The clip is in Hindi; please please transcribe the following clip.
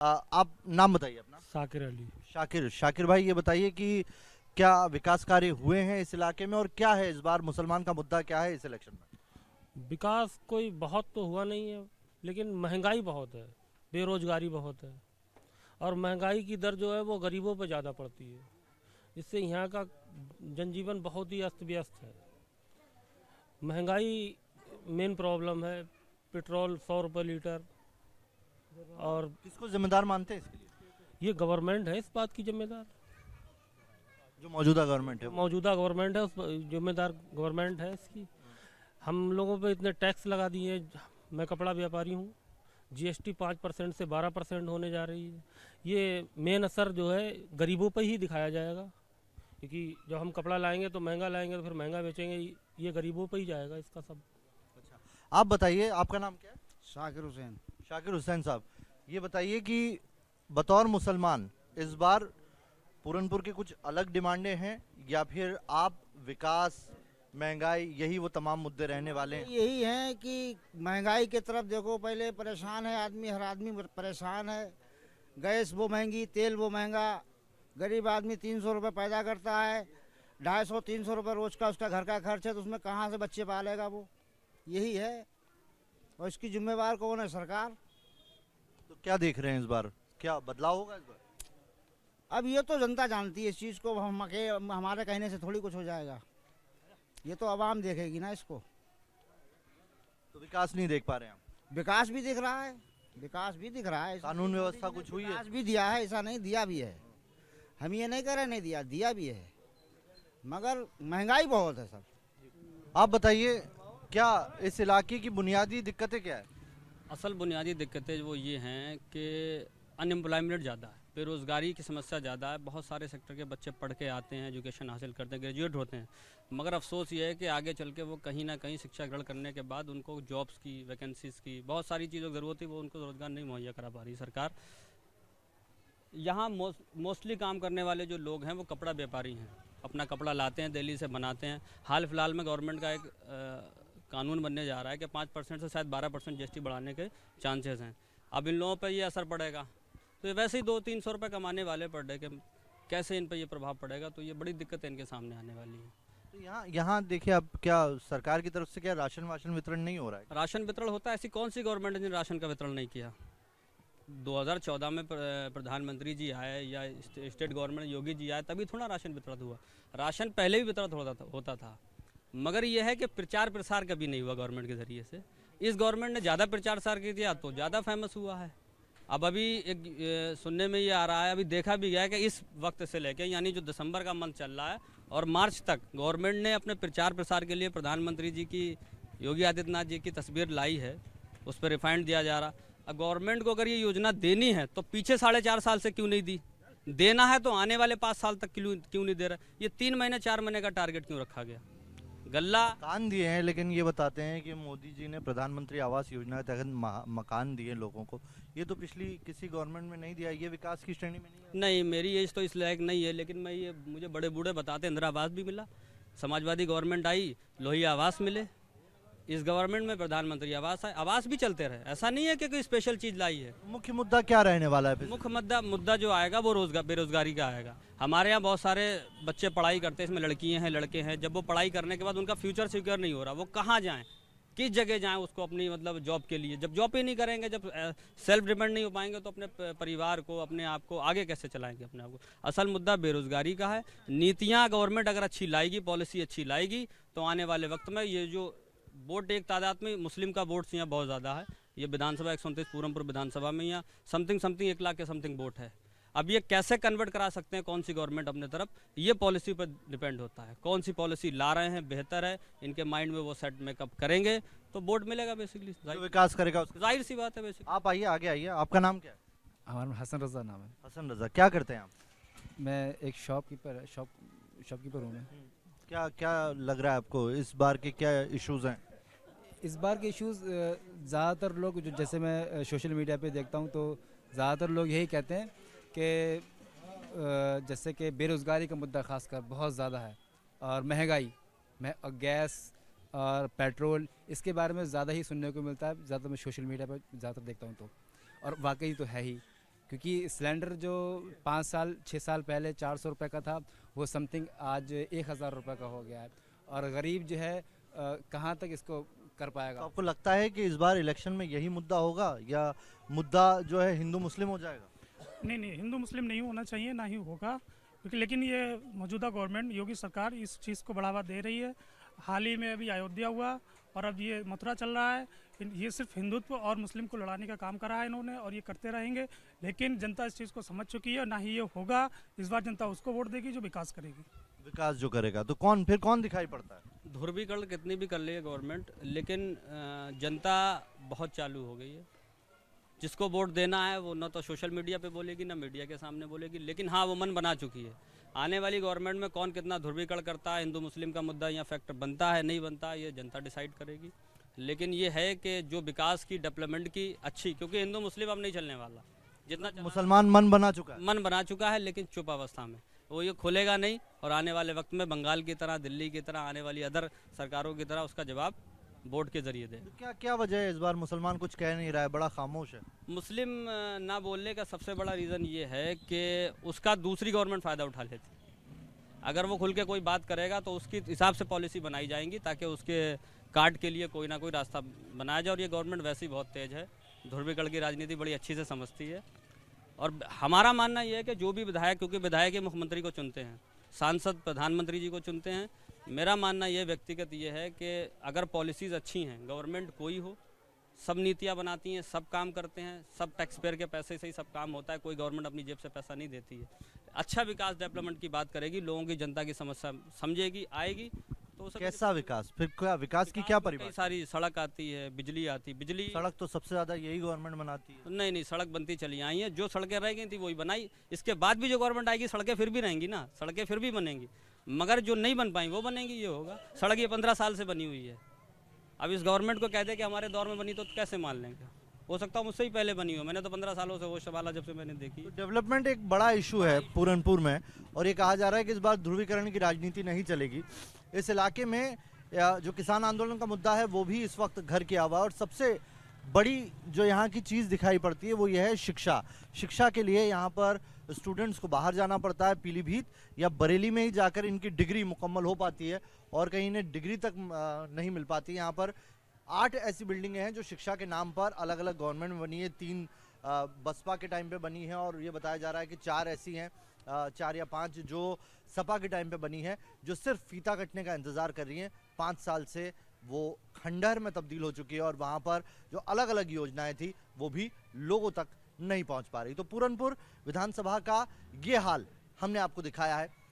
आप नाम बताइए अपना। साकिर अली। शाकिर शाकिर भाई, ये बताइए कि क्या विकास कार्य हुए हैं इस इलाके में, और क्या है इस बार मुसलमान का मुद्दा क्या है इस इलेक्शन में? विकास कोई बहुत तो हुआ नहीं है, लेकिन महंगाई बहुत है, बेरोजगारी बहुत है। और महंगाई की दर जो है वो गरीबों पर ज़्यादा पड़ती है। इससे यहाँ का जनजीवन बहुत ही अस्त व्यस्त है। महंगाई मेन प्रॉब्लम है। पेट्रोल 100 रुपये लीटर। और किसको जिम्मेदार मानते हैं इसके लिए? ये गवर्नमेंट है इस बात की जिम्मेदार। जो मौजूदा गवर्नमेंट है जो वो। मौजूदा गवर्नमेंट है उस जिम्मेदार गवर्नमेंट है इसकी। हम लोगों पे इतने टैक्स लगा दिए। मैं कपड़ा व्यापारी हूँ। जीएसटी 5% से 12% होने जा रही है। ये मेन असर जो है गरीबों पर ही दिखाया जाएगा, क्योंकि जब हम कपड़ा लाएंगे तो महंगा लाएंगे तो फिर महंगा बेचेंगे। ये गरीबों पर ही जाएगा इसका सब। अच्छा, आप बताइए, आपका नाम क्या है? शाकिर हुसैन। शाकिर हुसैन साहब, ये बताइए कि बतौर मुसलमान इस बार पूरनपुर की कुछ अलग डिमांडें हैं, या फिर आप विकास, महंगाई, यही वो तमाम मुद्दे रहने वाले हैं? यही है कि महंगाई की तरफ देखो, पहले परेशान है आदमी, हर आदमी परेशान है। गैस वो महंगी, तेल वो महंगा। गरीब आदमी 300 रुपये पैदा करता है, 250-300 रुपये रोज का उसका घर का खर्च है, तो उसमें कहाँ से बच्चे पालेगा वो? यही है। और इसकी जिम्मेवार कौन है? सरकार। तो क्या देख रहे हैं इस बार, क्या बदलाव होगा इस बार? अब ये तो जनता जानती है इस चीज़ को, हमारे कहने से थोड़ी कुछ हो जाएगा। ये तो आवाम देखेगी ना इसको। तो विकास नहीं देख पा रहे हैं आप? विकास भी दिख रहा है, विकास भी दिख रहा है। कानून व्यवस्था कुछ हुई है? विकास भी दिया है, ऐसा नहीं, दिया भी है। हम ये नहीं कह रहे नहीं दिया, दिया भी है, मगर महंगाई बहुत है सर। आप बताइए, क्या इस इलाके की बुनियादी दिक्कतें क्या है? असल बुनियादी दिक्कतें वो ये हैं कि अनएम्प्लॉयमेंट ज़्यादा है, बेरोज़गारी की समस्या ज़्यादा है। बहुत सारे सेक्टर के बच्चे पढ़ के आते हैं, एजुकेशन हासिल करते हैं, ग्रेजुएट होते हैं, मगर अफसोस ये है कि आगे चल के वो कहीं ना कहीं शिक्षा ग्रहण करने के बाद उनको जॉब्स की, वैकेंसीज़ की, बहुत सारी चीज़ों की ज़रूरत है, वो उनको रोज़गार नहीं मुहैया करा पा रही सरकार। यहाँ मोस्टली काम करने वाले जो लोग हैं वो कपड़ा व्यापारी हैं, अपना कपड़ा लाते हैं, दिल्ली से बनाते हैं। हाल फिलहाल में गवर्नमेंट का एक कानून बनने जा रहा है कि 5% से शायद 12% जीएसटी बढ़ाने के चांसेस हैं। अब इन लोगों पर ये असर पड़ेगा, तो ये वैसे ही 200-300 रुपये कमाने वाले पर डे के, कैसे इन पर ये प्रभाव पड़ेगा, तो ये बड़ी दिक्कत इनके सामने आने वाली है। तो यहाँ यहाँ देखिए, अब क्या सरकार की तरफ से क्या राशन वाशन वितरण नहीं हो रहा है? राशन वितरण होता है, ऐसी कौन सी गवर्नमेंट ने राशन का वितरण नहीं किया? 2014 में प्रधानमंत्री जी आए या स्टेट गवर्नमेंट योगी जी आए, तभी थोड़ा राशन वितरण हुआ। राशन पहले भी वितरण होता था, मगर यह है कि प्रचार प्रसार कभी नहीं हुआ गवर्नमेंट के ज़रिए से। इस गवर्नमेंट ने ज़्यादा प्रचार प्रसार किया तो ज़्यादा फेमस हुआ है। अब अभी एक सुनने में ये आ रहा है, अभी देखा भी गया है कि इस वक्त से लेकर, यानी जो दिसंबर का मंथ चल रहा है और मार्च तक, गवर्नमेंट ने अपने प्रचार प्रसार के लिए प्रधानमंत्री जी की, योगी आदित्यनाथ जी की तस्वीर लाई है, उस पर रिफाइंड दिया जा रहा। अब गवर्नमेंट को अगर ये योजना देनी है तो पीछे 4.5 साल से क्यों नहीं दी? देना है तो आने वाले 5 साल तक क्यों नहीं दे रहा? ये 3 महीने 4 महीने का टारगेट क्यों रखा गया? गल्ला मकान दिए हैं, लेकिन ये बताते हैं कि मोदी जी ने प्रधानमंत्री आवास योजना के तहत मकान दिए लोगों को। ये तो पिछली किसी गवर्नमेंट में नहीं दिया, ये विकास की श्रेणी में नहीं है? नहीं, मेरी एज तो इस लायक नहीं है, लेकिन मैं ये, मुझे बड़े बूढ़े बताते इंदिरा आवास भी मिला, समाजवादी गवर्नमेंट आई, लोहिया आवास मिले, इस गवर्नमेंट में प्रधानमंत्री आवास आए, आवास भी चलते रहे। ऐसा नहीं है कि कोई स्पेशल चीज़ लाई है। मुख्य मुद्दा क्या रहने वाला है फिर? मुख्य मुद्दा जो आएगा वो बेरोजगारी का आएगा। हमारे यहाँ बहुत सारे बच्चे पढ़ाई करते हैं, इसमें लड़कियाँ हैं, लड़के हैं। जब वो पढ़ाई करने के बाद उनका फ्यूचर सिक्योर नहीं हो रहा, वो कहाँ जाएँ, किस जगह जाएं उसको अपनी मतलब जॉब के लिए? जब जॉब ही नहीं करेंगे, जब सेल्फ डिपेंड नहीं हो पाएंगे, तो अपने परिवार को, अपने आप को आगे कैसे चलाएंगे अपने आप को? असल मुद्दा बेरोजगारी का है। नीतियाँ गवर्नमेंट अगर अच्छी लाएगी, पॉलिसी अच्छी लाएगी, तो आने वाले वक्त में ये जो वोट एक तादाद में मुस्लिम का वोट यहाँ बहुत ज़्यादा है। ये विधानसभा 129 पूरनपुर विधानसभा में यहाँ समथिंग 1 लाख के समथिंग वोट है। अब ये कैसे कन्वर्ट करा सकते हैं कौन सी गवर्नमेंट अपने तरफ, ये पॉलिसी पर डिपेंड होता है। कौन सी पॉलिसी ला रहे हैं, बेहतर है, इनके माइंड में वो सेट मेकअप करेंगे तो वोट मिलेगा बेसिकली। जो विकास करेगा उसका जाहिर सी बात है बेसिकली। आप आइए, आगे आइए। आपका नाम क्या है? हमारा हसन रज़ा नाम है। हसन रजा, क्या करते हैं आप? मैं एक शॉपकीपर हूँ मैं। क्या क्या लग रहा है आपको, इस बार के क्या इश्यूज हैं? इस बार के इश्यूज़ ज़्यादातर लोग, जो जैसे मैं सोशल मीडिया पे देखता हूँ, तो ज़्यादातर लोग यही कहते हैं कि जैसे कि बेरोज़गारी का मुद्दा ख़ासकर बहुत ज़्यादा है, और महंगाई, गैस और पेट्रोल, इसके बारे में ज़्यादा ही सुनने को मिलता है। ज़्यादा मैं सोशल मीडिया पर ज़्यादातर देखता हूँ तो, और वाकई तो है ही क्योंकि सिलेंडर जो 5 साल 6 साल पहले 400 रुपये का था, वो समथिंग आज 1000 रुपये का हो गया है। और गरीब जो है कहाँ तक इसको कर तो पाएगा। आपको लगता है कि इस बार इलेक्शन में यही मुद्दा होगा या मुद्दा जो है हिंदू मुस्लिम हो जाएगा? नहीं नहीं, हिंदू मुस्लिम नहीं होना चाहिए, ना ही होगा, क्योंकि लेकिन ये मौजूदा गवर्नमेंट योगी सरकार इस चीज़ को बढ़ावा दे रही है। हाल ही में अभी अयोध्या हुआ और अब ये मथुरा चल रहा है। ये सिर्फ हिंदुत्व और मुस्लिम को लड़ाने का काम करा है इन्होंने, और ये करते रहेंगे। लेकिन जनता इस चीज़ को समझ चुकी है, ना ही ये होगा। इस बार जनता उसको वोट देगी जो विकास करेगी। विकास जो करेगा तो कौन दिखाई पड़ता है? ध्रुवीकरण कितनी भी कर ले गवर्नमेंट, लेकिन जनता बहुत चालू हो गई है। जिसको वोट देना है वो न तो सोशल मीडिया पे बोलेगी, ना मीडिया के सामने बोलेगी, लेकिन हाँ वो मन बना चुकी है। आने वाली गवर्नमेंट में कौन कितना ध्रुवीकरण करता है, हिंदू मुस्लिम का मुद्दा या फैक्टर बनता है नहीं बनता, ये जनता डिसाइड करेगी। लेकिन ये है कि जो विकास की, डेवलपमेंट की अच्छी, क्योंकि हिंदू मुस्लिम अब नहीं चलने वाला। जितना मुसलमान मन बना चुका है। मन बना चुका है, लेकिन चुप अवस्था में, वो ये खुलेगा नहीं। और आने वाले वक्त में बंगाल की तरह, दिल्ली की तरह, आने वाली अदर सरकारों की तरह उसका जवाब वोट के जरिए दे। तो क्या वजह है इस बार मुसलमान कुछ कह नहीं रहा है, बड़ा खामोश है? मुस्लिम ना बोलने का सबसे बड़ा रीज़न ये है कि उसका दूसरी गवर्नमेंट फ़ायदा उठा लेती। अगर वो खुल के कोई बात करेगा तो उसकी हिसाब से पॉलिसी बनाई जाएंगी, ताकि उसके काट के लिए कोई ना कोई रास्ता बनाया जाए। और ये गवर्नमेंट वैसे ही बहुत तेज़ है, ध्रुवीकरण की राजनीति बड़ी अच्छी से समझती है। और हमारा मानना ये है कि जो भी विधायक, क्योंकि विधायक ही मुख्यमंत्री को चुनते हैं, सांसद प्रधानमंत्री जी को चुनते हैं। मेरा मानना ये व्यक्तिगत ये है कि अगर पॉलिसीज़ अच्छी हैं, गवर्नमेंट कोई हो, सब नीतियाँ बनाती हैं, सब काम करते हैं, सब टैक्स पेयर के पैसे से ही सब काम होता है, कोई गवर्नमेंट अपनी जेब से पैसा नहीं देती है। अच्छा विकास, डेवलपमेंट की बात करेगी, लोगों की, जनता की समस्या समझेगी, आएगी, तो कैसा विकास? फिर क्या विकास की क्या कई परिभाषा? सारी सड़क आती है, बिजली आती, बिजली सड़क तो सबसे ज्यादा यही गवर्नमेंट बनाती है। नहीं नहीं, सड़क बनती चली आई है। जो सड़कें रह गई थी वही बनाई। इसके बाद भी जो गवर्नमेंट आएगी, सड़कें फिर भी रहेंगी ना, सड़कें फिर भी बनेंगी, मगर जो नहीं बन पाई वो बनेंगी। ये होगा। सड़क ये 15 साल से बनी हुई है। अब इस गवर्नमेंट को कह दे कि हमारे दौर में बनी, तो कैसे मान लेंगे? हो सकता है मुझसे ही पहले बनी हो, मैंने तो 15 सालों से वो सवाल जब से मैंने देखी। डेवलपमेंट एक बड़ा इशू है पूरनपुर में, और ये कहा जा रहा है कि इस बार ध्रुवीकरण की राजनीति नहीं चलेगी। इस इलाके में जो किसान आंदोलन का मुद्दा है वो भी इस वक्त घर किया हुआ है। और सबसे बड़ी जो यहाँ की चीज़ दिखाई पड़ती है वो ये है शिक्षा। शिक्षा के लिए यहाँ पर स्टूडेंट्स को बाहर जाना पड़ता है, पीलीभीत या बरेली में ही जाकर इनकी डिग्री मुकम्मल हो पाती है, और कहीं इन्हें डिग्री तक नहीं मिल पाती। यहाँ पर 8 ऐसी बिल्डिंगें हैं जो शिक्षा के नाम पर अलग अलग गवर्नमेंट में बनी है। 3 बसपा के टाइम पे बनी है, और ये बताया जा रहा है कि 4 ऐसी हैं, 4 या 5 जो सपा के टाइम पे बनी है, जो सिर्फ फीता कटने का इंतज़ार कर रही हैं। 5 साल से वो खंडहर में तब्दील हो चुकी है, और वहाँ पर जो अलग अलग योजनाएं थी वो भी लोगों तक नहीं पहुँच पा रही। तो पूरनपुर विधानसभा का ये हाल हमने आपको दिखाया है।